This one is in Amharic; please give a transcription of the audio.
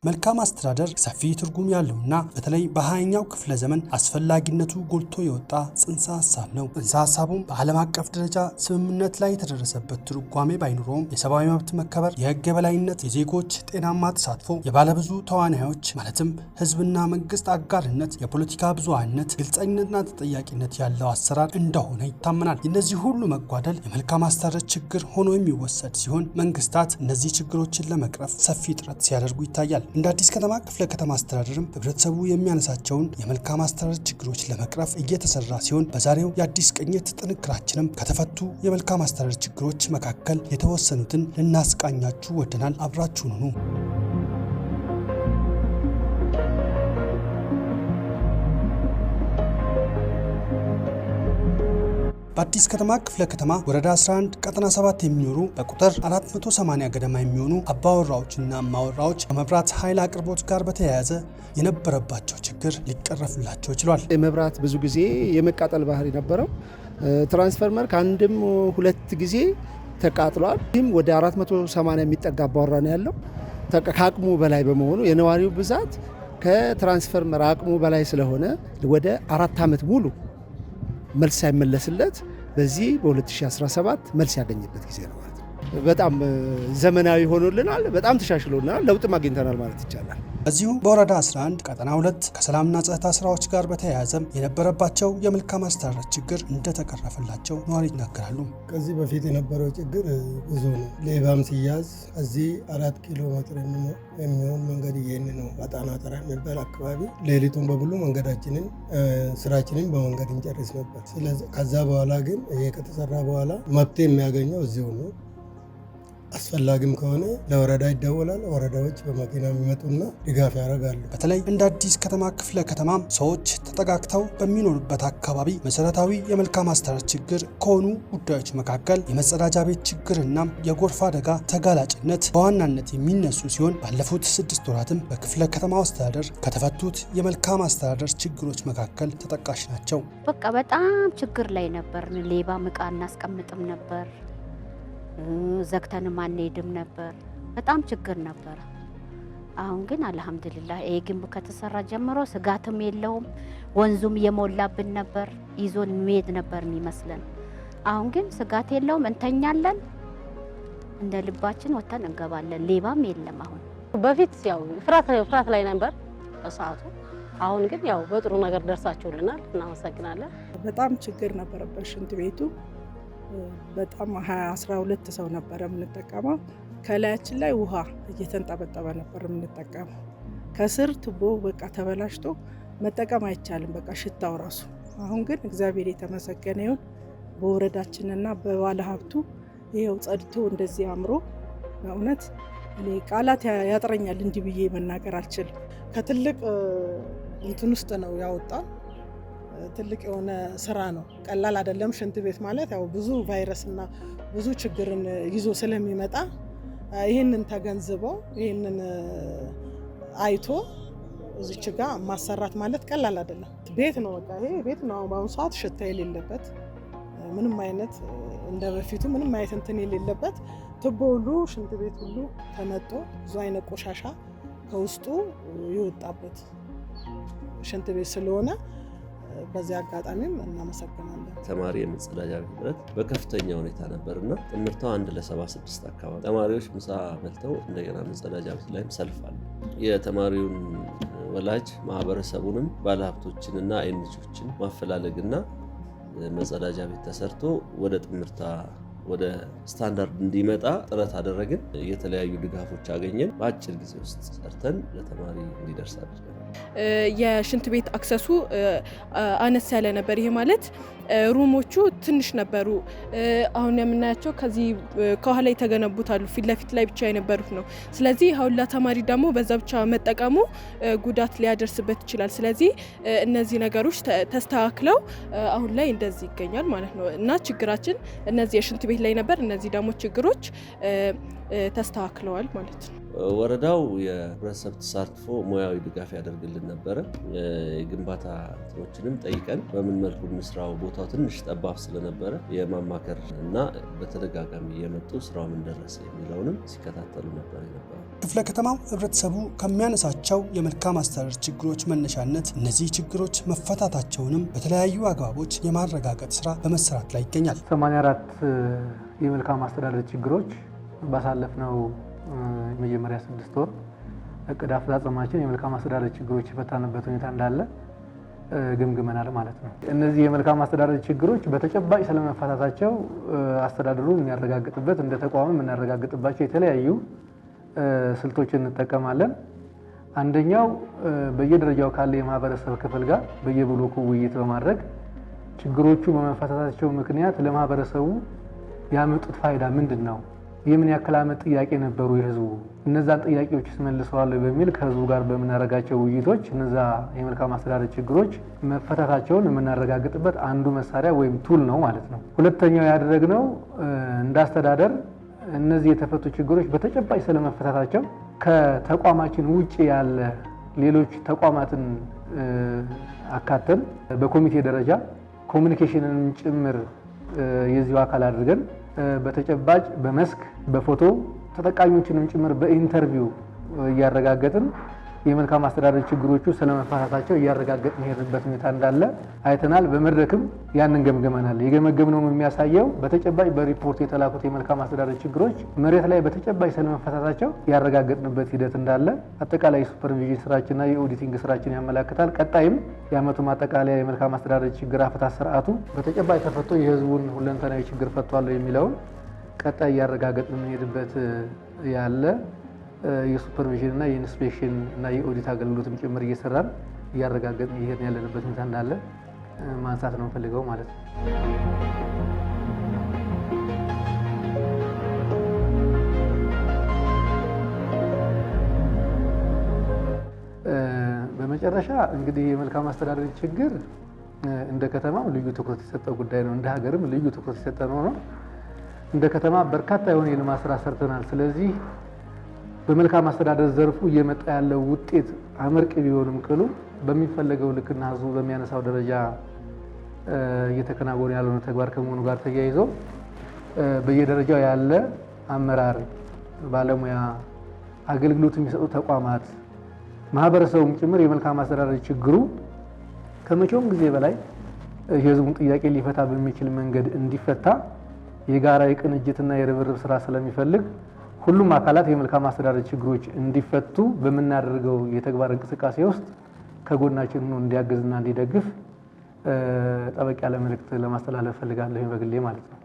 መልካም አስተዳደር ሰፊ ትርጉም ያለውና በተለይ በ20ኛው ክፍለ ዘመን አስፈላጊነቱ ጎልቶ የወጣ ጽንሰ ሐሳብ ነው። ጽንሰ ሐሳቡም በዓለም አቀፍ ደረጃ ስምምነት ላይ የተደረሰበት ትርጓሜ ባይኖረውም የሰብአዊ መብት መከበር፣ የህግ የበላይነት፣ የዜጎች ጤናማ ተሳትፎ፣ የባለብዙ ተዋናዮች ማለትም ህዝብና መንግስት አጋርነት፣ የፖለቲካ ብዙሃንነት፣ ግልጸኝነትና ተጠያቂነት ያለው አሰራር እንደሆነ ይታመናል። የእነዚህ ሁሉ መጓደል የመልካም አስተዳደር ችግር ሆኖ የሚወሰድ ሲሆን መንግስታት እነዚህ ችግሮችን ለመቅረፍ ሰፊ ጥረት ሲያደርጉ ይታያል። እንደ አዲስ ከተማ ክፍለ ከተማ አስተዳደርም ህብረተሰቡ የሚያነሳቸውን የመልካም አስተዳደር ችግሮች ለመቅረፍ እየተሰራ ሲሆን በዛሬው የአዲስ ቅኝት ጥንክራችንም ከተፈቱ የመልካም አስተዳደር ችግሮች መካከል የተወሰኑትን ልናስቃኛችሁ ወደናል። አብራችሁን ሁኑ። በአዲስ ከተማ ክፍለ ከተማ ወረዳ 11 ቀጠና 7 የሚኖሩ በቁጥር 480 ገደማ የሚሆኑ አባወራዎችና እማወራዎች ከመብራት ኃይል አቅርቦት ጋር በተያያዘ የነበረባቸው ችግር ሊቀረፍላቸው ችሏል። መብራት ብዙ ጊዜ የመቃጠል ባህሪ ነበረው። ትራንስፈርመር ከአንድም ሁለት ጊዜ ተቃጥሏል። ይህም ወደ 480 የሚጠጋ አባወራ ነው ያለው። ከአቅሙ በላይ በመሆኑ የነዋሪው ብዛት ከትራንስፈርመር አቅሙ በላይ ስለሆነ ወደ 4 ዓመት ሙሉ መልስ ሳይመለስለት በዚህ በ2017 መልስ ያገኘበት ጊዜ ነው ማለት ነው። በጣም ዘመናዊ ሆኖልናል። በጣም ተሻሽሎልናል። ለውጥም አግኝተናል ማለት ይቻላል። በዚሁ በወረዳ 11 ቀጠና 2 ከሰላምና ጸጥታ ስራዎች ጋር በተያያዘ የነበረባቸው የመልካም አስተዳደር ችግር እንደተቀረፈላቸው ነዋሪ ይናገራሉ። ከዚህ በፊት የነበረው ችግር ብዙ ነው። ሌባም ሲያዝ እዚህ 4 ኪሎ ሜትር የሚሆን መንገድ ይሄን ነው አጣና ተራ የሚባል አካባቢ ሌሊቱን በሙሉ መንገዳችንን ስራችንን በመንገድ እንጨርስ ነበር። ስለዚህ ከዛ በኋላ ግን ይሄ ከተሰራ በኋላ መብት የሚያገኘው እዚሁ ነው። አስፈላጊም ከሆነ ለወረዳ ይደወላል። ወረዳዎች በመኪና የሚመጡና ድጋፍ ያደርጋሉ። በተለይ እንደ አዲስ ከተማ ክፍለ ከተማ ሰዎች ተጠጋግተው በሚኖሩበት አካባቢ መሰረታዊ የመልካም አስተዳደር ችግር ከሆኑ ጉዳዮች መካከል የመጸዳጃ ቤት ችግርና የጎርፍ አደጋ ተጋላጭነት በዋናነት የሚነሱ ሲሆን ባለፉት 6 ወራትም በክፍለ ከተማው አስተዳደር ከተፈቱት የመልካም አስተዳደር ችግሮች መካከል ተጠቃሽ ናቸው። በቃ በጣም ችግር ላይ ነበር። ሌባ ዕቃ እናስቀምጥም ነበር፣ ዘግተንም አንሄድም ነበር። በጣም ችግር ነበር። አሁን ግን አልሐምዱሊላህ ይሄ ግንብ ከተሰራ ጀምሮ ስጋትም የለውም። ወንዙም የሞላብን ነበር፣ ይዞን መሄድ ነበር የሚመስለን። አሁን ግን ስጋት የለውም። እንተኛለን፣ እንደ ልባችን ወተን እንገባለን። ሌባም የለም። አሁን በፊት ያው ፍራት ላይ ነበር በሰዓቱ። አሁን ግን ያው በጥሩ ነገር ደርሳችሁልናል፣ እናመሰግናለን። በጣም ችግር ነበረበት ሽንት ቤቱ። በጣም 12 ሰው ነበር የምንጠቀመው። ከላያችን ላይ ውሃ እየተንጠበጠበ ነበር የምንጠቀመው። ከስር ቱቦ በቃ ተበላሽቶ መጠቀም አይቻልም፣ በቃ ሽታው ራሱ። አሁን ግን እግዚአብሔር የተመሰገነ ይሁን በወረዳችንና በባለ ሀብቱ ይሄው ጸድቶ እንደዚህ አምሮ በእውነት እኔ ቃላት ያጥረኛል፣ እንዲህ ብዬ መናገር አልችልም። ከትልቅ እንትን ውስጥ ነው ያወጣው። ትልቅ የሆነ ስራ ነው፣ ቀላል አይደለም። ሽንት ቤት ማለት ያው ብዙ ቫይረስና ብዙ ችግርን ይዞ ስለሚመጣ ይህንን ተገንዝበው ይህንን አይቶ እዚች ጋር ማሰራት ማለት ቀላል አይደለም። ቤት ነው፣ በቃ ይሄ ቤት ነው። በአሁኑ ሰዓት ሽታ የሌለበት ምንም አይነት እንደ በፊቱ ምንም አይነት እንትን የሌለበት ቱቦ ሁሉ ሽንት ቤት ሁሉ ተመጦ ብዙ አይነት ቆሻሻ ከውስጡ የወጣበት ሽንት ቤት ስለሆነ በዚህ አጋጣሚም እናመሰግናለን። ተማሪ የመጸዳጃ ቤት እጥረት በከፍተኛ ሁኔታ ነበርና ትምህርታው 1:76 አካባቢ ተማሪዎች ምሳ በልተው እንደገና መጸዳጃ ቤት ላይም ሰልፋሉ። የተማሪውን ወላጅ ማህበረሰቡንም ባለሀብቶችንና አይነቶችን ማፈላለግና መጸዳጃ ቤት ተሰርቶ ወደ ትምህርታ ወደ ስታንዳርድ እንዲመጣ ጥረት አደረግን። የተለያዩ ድጋፎች አገኘን። በአጭር ጊዜ ውስጥ ሰርተን ለተማሪ እንዲደርስ አድርገናል። የሽንት ቤት አክሰሱ አነስ ያለ ነበር። ይሄ ማለት ሩሞቹ ትንሽ ነበሩ። አሁን የምናያቸው ከዚህ ከኋላ የተገነቡት አሉ፣ ፊት ለፊት ላይ ብቻ የነበሩት ነው። ስለዚህ አሁን ለተማሪ ደግሞ በዛ ብቻ መጠቀሙ ጉዳት ሊያደርስበት ይችላል። ስለዚህ እነዚህ ነገሮች ተስተካክለው አሁን ላይ እንደዚህ ይገኛል ማለት ነው እና ችግራችን እነዚህ የሽንት ቤት ላይ ነበር። እነዚህ ደግሞ ችግሮች ተስተካክለዋል ማለት ነው። ወረዳው የህብረተሰብ ተሳትፎ ሙያዊ ድጋፍ ያደርግልን ነበረ። የግንባታ እንትኖችንም ጠይቀን በምን መልኩ እንስራው፣ ቦታው ትንሽ ጠባብ ስለነበረ የማማከር እና በተደጋጋሚ የመጡ ስራው ምን ደረሰ የሚለውንም ሲከታተሉ ነበር የነበረው። ክፍለ ከተማው ህብረተሰቡ ከሚያነሳቸው የመልካም አስተዳደር ችግሮች መነሻነት እነዚህ ችግሮች መፈታታቸውንም በተለያዩ አግባቦች የማረጋገጥ ስራ በመሰራት ላይ ይገኛል። 84 የመልካም አስተዳደር ችግሮች ባሳለፍነው የመጀመሪያ 6 ወር እቅድ አፈጻጸማችን የመልካም አስተዳደር ችግሮች የፈታንበት ሁኔታ እንዳለ ግምግመናል ማለት ነው። እነዚህ የመልካም አስተዳደር ችግሮች በተጨባጭ ስለመፈታታቸው አስተዳደሩ የሚያረጋግጥበት እንደ ተቋም የምናረጋግጥባቸው የተለያዩ ስልቶችን እንጠቀማለን። አንደኛው በየደረጃው ካለ የማህበረሰብ ክፍል ጋር በየብሎኩ ውይይት በማድረግ ችግሮቹ በመፈታታቸው ምክንያት ለማህበረሰቡ ያመጡት ፋይዳ ምንድን ነው? የምን ያክል ዓመት ጥያቄ ነበሩ የህዝቡ? እነዛን ጥያቄዎች መልሰዋል በሚል ከህዝቡ ጋር በምናደርጋቸው ውይይቶች እነዛ የመልካም አስተዳደር ችግሮች መፈታታቸውን የምናረጋግጥበት አንዱ መሳሪያ ወይም ቱል ነው ማለት ነው። ሁለተኛው ያደረግነው እንደ አስተዳደር እነዚህ የተፈቱ ችግሮች በተጨባጭ ስለመፈታታቸው ከተቋማችን ውጭ ያለ ሌሎች ተቋማትን አካተን በኮሚቴ ደረጃ ኮሚኒኬሽንን ጭምር የዚሁ አካል አድርገን በተጨባጭ በመስክ በፎቶ ተጠቃሚዎችንም ጭምር በኢንተርቪው እያረጋገጥን የመልካም አስተዳደር ችግሮቹ ስለመፈታታቸው እያረጋገጥን የሄድንበት ሁኔታ እንዳለ አይተናል። በመድረክም ያንን ገምገመናል። የገመገምነው የሚያሳየው በተጨባጭ በሪፖርት የተላኩት የመልካም አስተዳደር ችግሮች መሬት ላይ በተጨባጭ ስለመፈታታቸው ያረጋገጥንበት ሂደት እንዳለ አጠቃላይ ሱፐርቪዥን ስራችንና የኦዲቲንግ ስራችን ያመለክታል። ቀጣይም የዓመቱ ማጠቃለያ የመልካም አስተዳደር ችግር አፈታት ስርዓቱ በተጨባጭ ተፈቶ የህዝቡን ሁለንተናዊ ችግር ፈቷል የሚለውን ቀጣይ እያረጋገጥን የምንሄድበት ያለ የሱፐርቪዥን እና የኢንስፔክሽን እና የኦዲት አገልግሎትም ጭምር እየሰራን እያረጋገጥን ይሄን ያለንበት ሁኔታ እንዳለ ማንሳት ነው ፈልገው ማለት ነው። በመጨረሻ እንግዲህ የመልካም አስተዳደር ችግር እንደ ከተማም ልዩ ትኩረት የሰጠው ጉዳይ ነው። እንደ ሀገርም ልዩ ትኩረት የሰጠ ነው። እንደ ከተማ በርካታ የሆነ የልማት ስራ ሰርተናል። ስለዚህ በመልካም አስተዳደር ዘርፉ እየመጣ ያለው ውጤት አመርቂ ቢሆንም ቅሉ በሚፈለገው ልክና ህዝቡ በሚያነሳው ደረጃ እየተከናወነ ያለው ተግባር ከመሆኑ ጋር ተያይዞ በየደረጃው ያለ አመራር፣ ባለሙያ፣ አገልግሎት የሚሰጡ ተቋማት፣ ማህበረሰቡም ጭምር የመልካም አስተዳደር ችግሩ ከመቼውም ጊዜ በላይ የህዝቡን ጥያቄ ሊፈታ በሚችል መንገድ እንዲፈታ የጋራ የቅንጅትና የርብርብ ስራ ስለሚፈልግ ሁሉም አካላት የመልካም አስተዳደር ችግሮች እንዲፈቱ በመናደርገው የተግባር እንቅስቃሴ ውስጥ ከጎናችን ሆኖ እንዲያግዝና እንዲደግፍ ጠበቅ ያለ መልእክት ለማስተላለፍ ፈልጋለሁ በግሌ ማለት ነው።